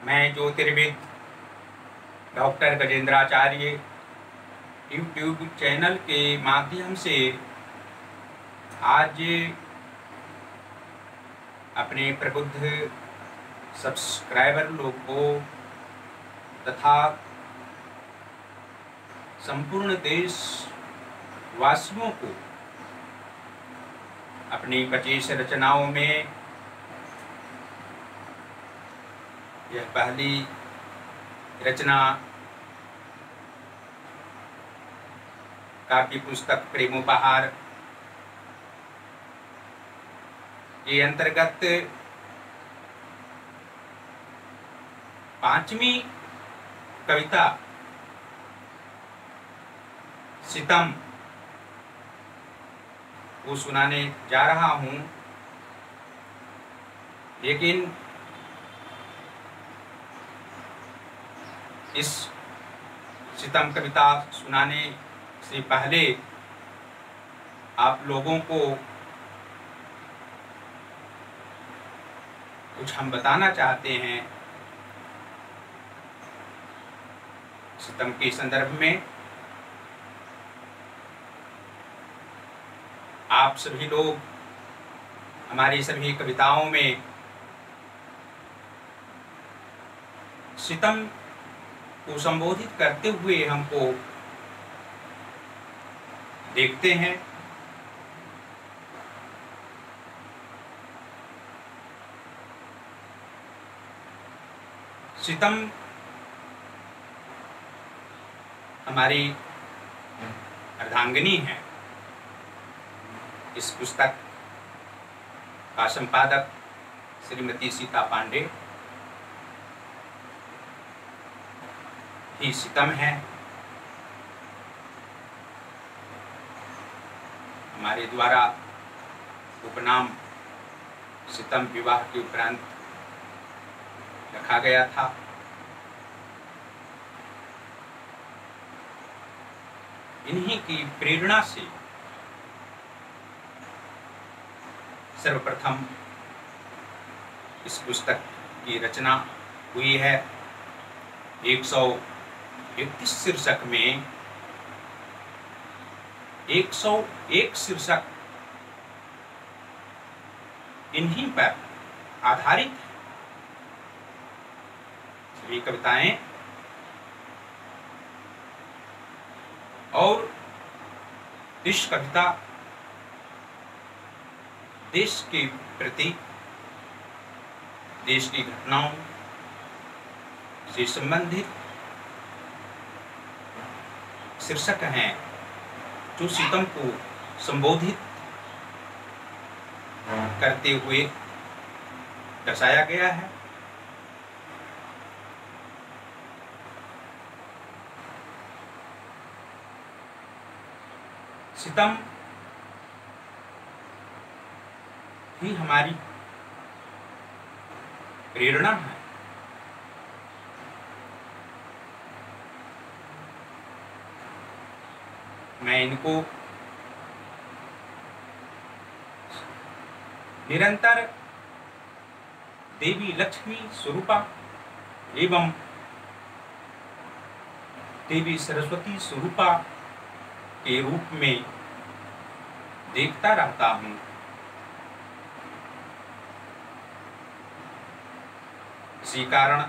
मैं ज्योतिर्विद doctor गजेंद्राचार्य YouTube channel के माध्यम से आज अपने प्रबुद्ध सब्सक्राइबर लोग को तथा संपूर्ण देश वासियों को अपनी 25 रचनाओं में यह पहली रचना काव्य पुस्तक प्रेमोपहार के अंतर्गत 5वीं कविता सितम को सुनाने जा रहा हूं, लेकिन इस सितम कविता सुनाने से पहले आप लोगों को कुछ हम बताना चाहते हैं सितम के संदर्भ में। आप सभी लोग हमारी सभी कविताओं में सितम को संबोधित करते हुए हमको देखते हैं। सितम हमारी अर्धांगिनी है। इस पुस्तक का संपादक श्रीमती सीता पांडे ही सितम है। हमारे द्वारा उपनाम सितम विवाह के उपरांत रखा गया था। इन्हीं की प्रेरणा से सर्वप्रथम इस पुस्तक की रचना हुई है। 131 शीर्षक में 101 शीर्षक इन्हीं पर आधारित सभी कविताएं, और इस कविता देश के प्रति, देश की घटनाओं से संबंधित शीर्षक हैं जो सितम को संबोधित करते हुए दर्शाया गया है। सितम ही हमारी प्रेरणा है। मैं इनको निरंतर देवी लक्ष्मी स्वरूपा एवं देवी सरस्वती स्वरूपा के रूप में देखता रहता हूँ। इसी कारण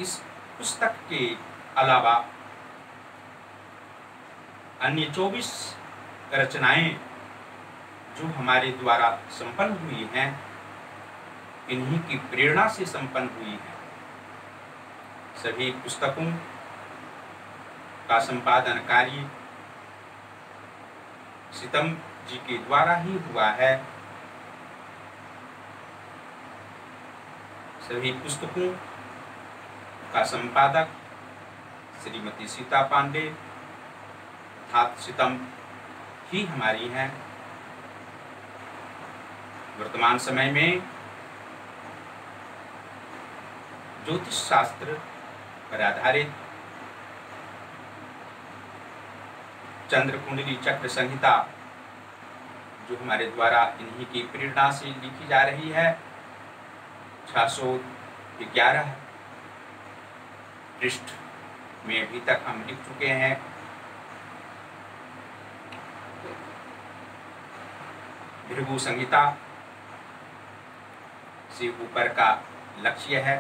इस पुस्तक के अलावा अन्य 24 रचनाएं जो हमारे द्वारा संपन्न हुई हैं, इन्हीं की प्रेरणा से संपन्न हुई हैं। सभी पुस्तकों का संपादन कार्य सितम जी के द्वारा ही हुआ है। सभी पुस्तकों का संपादक श्रीमती सीता पांडे अर्थात सितम ही हमारी हैं। वर्तमान समय में ज्योतिष शास्त्र पर आधारित चंद्र कुंडली चक्र संहिता जो हमारे द्वारा इन्हीं की प्रेरणा से लिखी जा रही है, 611 पृष्ठ में अभी तक हम लिख चुके हैं। भृगु संहिता से ऊपर का लक्ष्य है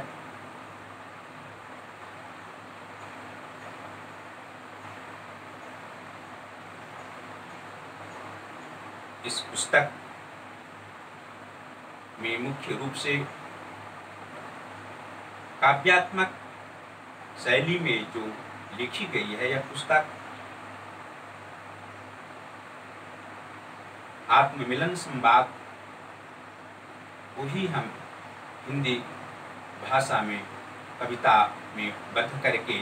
इस पुस्तक में मुख्य रूप से काव्यात्मक शैली में जो लिखी गई है यह पुस्तक आत्ममिलन संवाद को ही हम हिंदी भाषा में कविता में बद्ध करके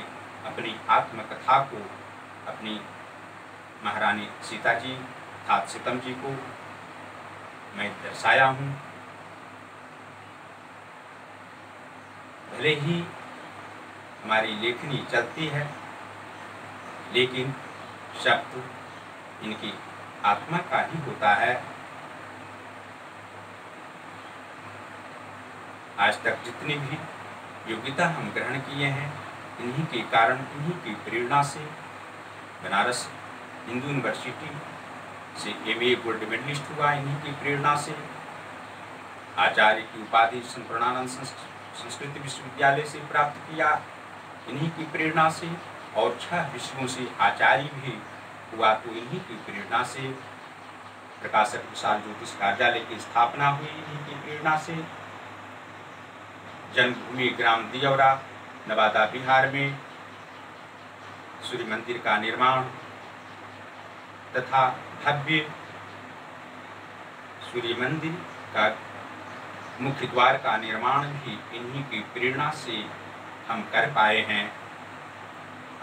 अपनी आत्मकथा को अपनी महारानी सीता जी अर्थात सीतम जी को मैं दर्शाया हूँ। भले ही हमारी लेखनी चलती है लेकिन शब्द इनकी आत्मा का ही होता है। आज तक जितनी भी योग्यता हम ग्रहण किए हैं इन्हीं के कारण, इन्हीं की प्रेरणा से बनारस हिंदू यूनिवर्सिटी से एमए गोल्ड मेडलिस्ट हुआ, इन्हीं की प्रेरणा से आचार्य की उपाधि संपूर्णानंद संस्कृत विश्वविद्यालय से प्राप्त किया, इन्हीं की प्रेरणा से, और 6 विषयों से आचार्य भी हुआ तो इन्हीं की प्रेरणा से। प्रकाशक विशाल ज्योतिष कार्यालय की स्थापना हुई इन्हीं की प्रेरणा से। जन्मभूमि ग्राम दियौरा नवादा बिहार में सूर्य मंदिर का निर्माण तथा भव्य सूर्य मंदिर का मुख्य द्वार का निर्माण भी इन्हीं की प्रेरणा से हम कर पाए हैं।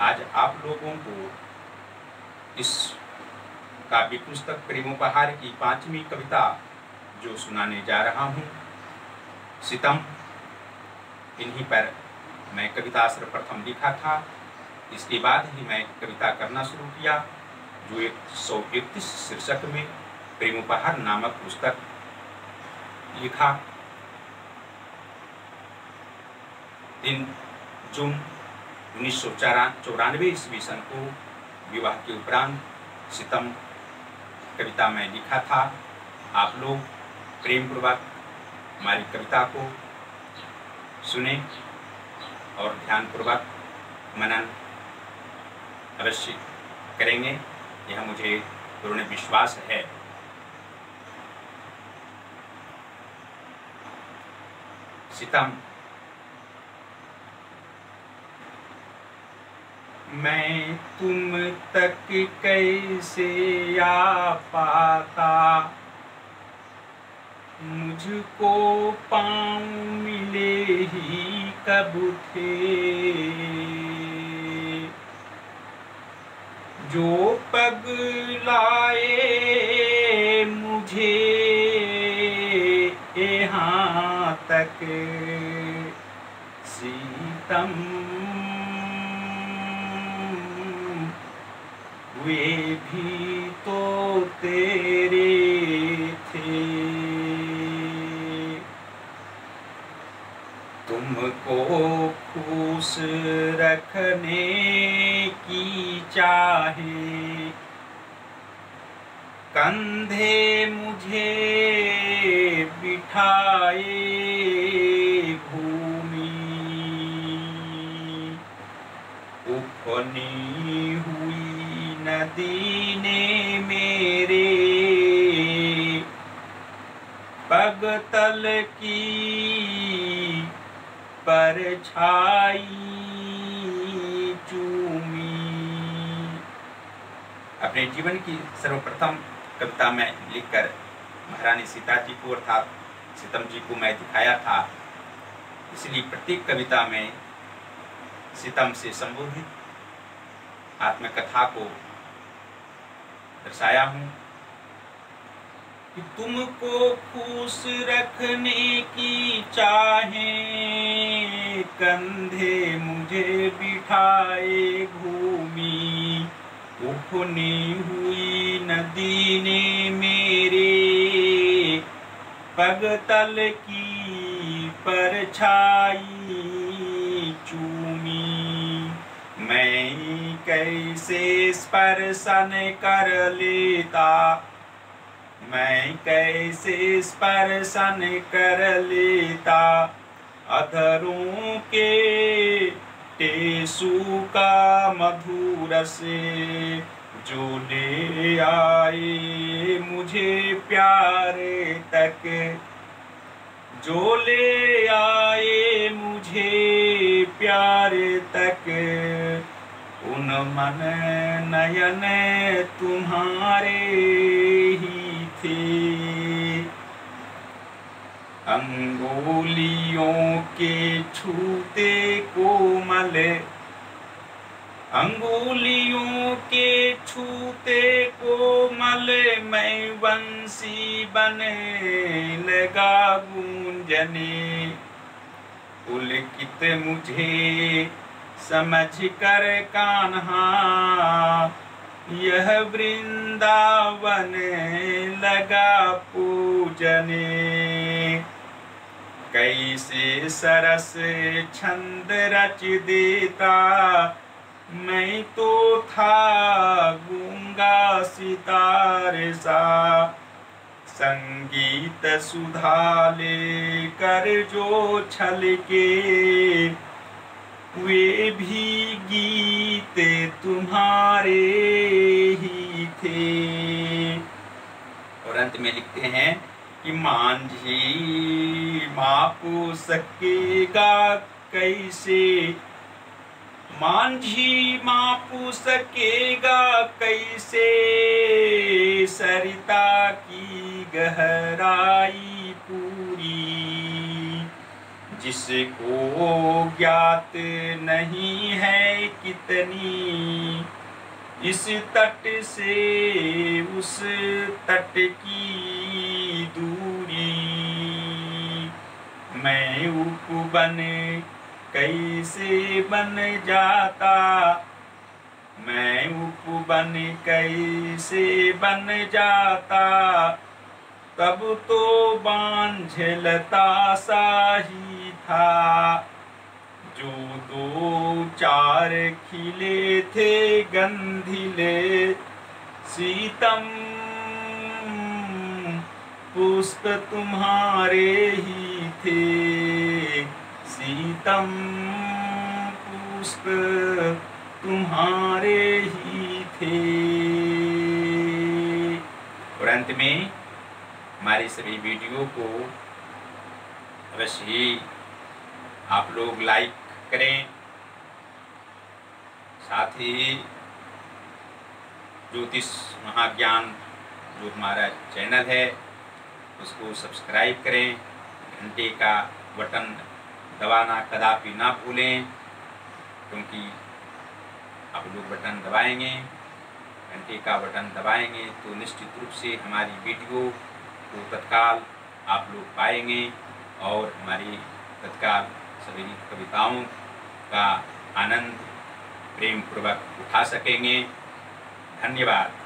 आज आप लोगों को इस काव्य पुस्तक प्रेमोपहार की 5वीं कविता जो सुनाने जा रहा हूँ, सीतम, इन्हीं पर मैं कविता सर्वप्रथम लिखा था। इसके बाद ही मैं कविता करना शुरू किया जो 131 शीर्षक में प्रेमोपहार नामक पुस्तक लिखा। 3 जून 1994 ईस्वी सन को विवाह के उपरांत सीतम कविता में लिखा था। आप लोग प्रेम पूर्वक हमारी कविता को सुने और ध्यानपूर्वक मनन अवश्य करेंगे, यह मुझे पूर्ण विश्वास है। सीतम। मैं तुम तक कैसे आ पाता, मुझको पाँव मिले ही कब थे, जो पग लाए मुझे यहाँ तक, सीतम वे भी तो तेरे थे। तुमको खुश रखने की चाहे, कंधे मुझे बिठाए भूमि, उफनी हुई नदी ने मेरे पग तल की परछाई चूमी। अपने जीवन की सर्वप्रथम कविता में लिखकर महारानी सीता जी को अर्थात सीतम जी को मैं दिखाया था, इसलिए प्रत्येक कविता में सीतम से संबोधित आत्मकथा को दर्शाया हूँ कि तुमको खुश रखने की चाहे, कंधे मुझे बिठाए घूमी, उफनी हुई नदी ने मेरे पग तल की परछाई चूमी। कैसे स्पर्शन कर लेता, मैं कैसे स्पर्शन कर लेता अधरों के टेसु का मधुर से, जो ले आए मुझे प्यारे तक, जो ले आए मुझे प्यारे तक, उन मन नयन तुम्हारे ही थे। अंगुलियों के छूते कोमल, अंगुलियों के छूते कोमल, मैं बंसी बने लगा गूंजने। पुलकित मुझे समझ कर कान्हा, यह वृंदावन लगा पूजने। कैसे सरस छंद रच देता, मैं तो था गूंगा सितार सा। संगीत सुधा लेकर जो छलके, वे भी गीत तुम्हारे ही थे। और अंत में लिखते हैं कि मांझी माप सकेगा कैसे, मांझी माप सकेगा कैसे, सरिता की गहराई पूरी, जिसको ज्ञात नहीं है कितनी, इस तट से उस तट की दूरी। मैं उपवन कैसे बन जाता, मैं उपवन कैसे बन जाता, तब तो बांझलता सा ही था। जो दो चार खिले थे गंधिले सीतम पुष्प तुम्हारे ही थे, सीतम पुष्प तुम्हारे ही थे। और अंत में हमारे सभी वीडियो को अवश्य ही आप लोग लाइक करें, साथ ही ज्योतिष महाज्ञान जो हमारा चैनल है उसको सब्सक्राइब करें, घंटे का बटन दबाना कदापि ना भूलें, क्योंकि आप लोग बटन दबाएंगे, घंटे का बटन दबाएंगे तो निश्चित रूप से हमारी वीडियो को तत्काल आप लोग पाएंगे और हमारी तत्काल सभी कविताओं का आनंद प्रेम पूर्वक उठा सकेंगे। धन्यवाद।